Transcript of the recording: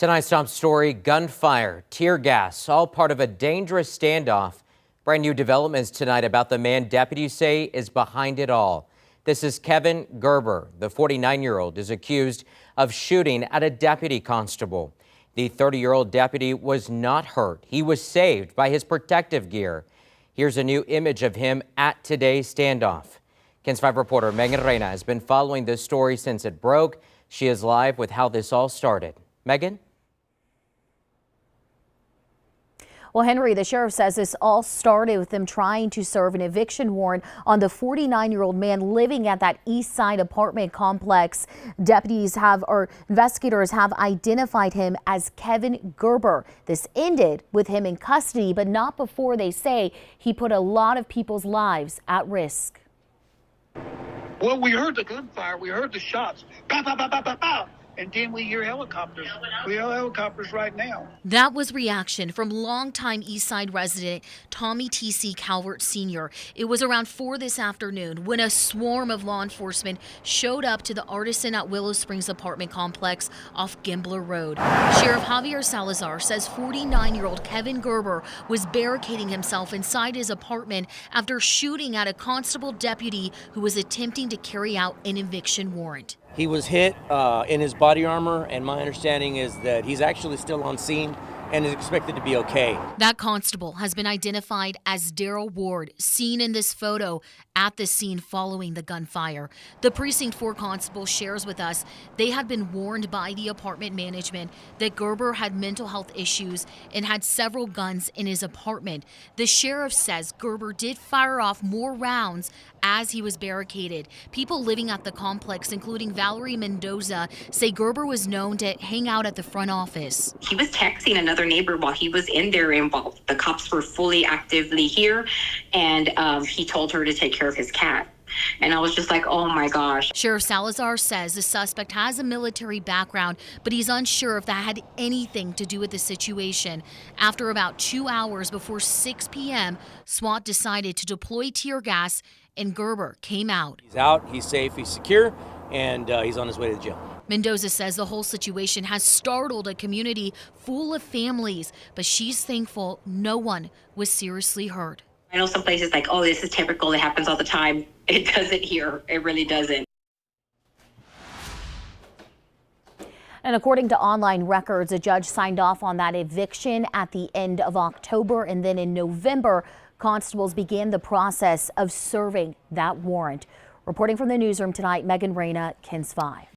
Tonight's top story, gunfire, tear gas, all part of a dangerous standoff. Brand new developments tonight about the man deputies say is behind it all. This is Kevin Gerber. The 49-year-old is accused of shooting at a deputy constable. The 30-year-old deputy was not hurt. He was saved by his protective gear. Here's a new image of him at today's standoff. KENS 5 reporter Megan Reyna has been following this story since it broke. She is live with how this all started. Megan? Well, Henry, the sheriff says this all started with them trying to serve an eviction warrant on the 49-year-old man living at that east side apartment complex. Investigators have identified him as Kevin Gerber. This ended with him in custody, but not before, they say, he put a lot of people's lives at risk. Well, we heard the gunfire, we heard the shots, pow, pow, pow, pow, pow, pow. And then we hear helicopters. We hear helicopters right now. That was reaction from longtime Eastside resident Tommy T.C. Calvert Sr. It was around 4 this afternoon when a swarm of law enforcement showed up to the Artisan at Willow Springs apartment complex off Gimbler Road. Sheriff Javier Salazar says 49-year-old Kevin Gerber was barricading himself inside his apartment after shooting at a constable deputy who was attempting to carry out an eviction warrant. He was hit in his body armor, and my understanding is that he's actually still on scene and is expected to be okay. That constable has been identified as Daryl Ward, seen in this photo at the scene following the gunfire. The Precinct 4 constable shares with us they had been warned by the apartment management that Gerber had mental health issues and had several guns in his apartment. The sheriff says Gerber did fire off more rounds as he was barricaded. People living at the complex, including Valerie Mendoza, say Gerber was known to hang out at the front office. He was texting another neighbor while he was in there and while the cops were fully actively here, and he told her to take care of his cat. And I was just like, oh my gosh. Sheriff Salazar says the suspect has a military background, but he's unsure if that had anything to do with the situation. After about 2 hours before 6 p.m., SWAT decided to deploy tear gas, and Gerber came out. He's out, he's safe, he's secure, and he's on his way to the jail. Mendoza says the whole situation has startled a community full of families, but she's thankful no one was seriously hurt. I know some places like, oh, this is typical, it happens all the time. It doesn't here. It really doesn't. And according to online records, a judge signed off on that eviction at the end of October, and then in November, constables began the process of serving that warrant. Reporting from the newsroom tonight, Megan Reyna, KENS 5.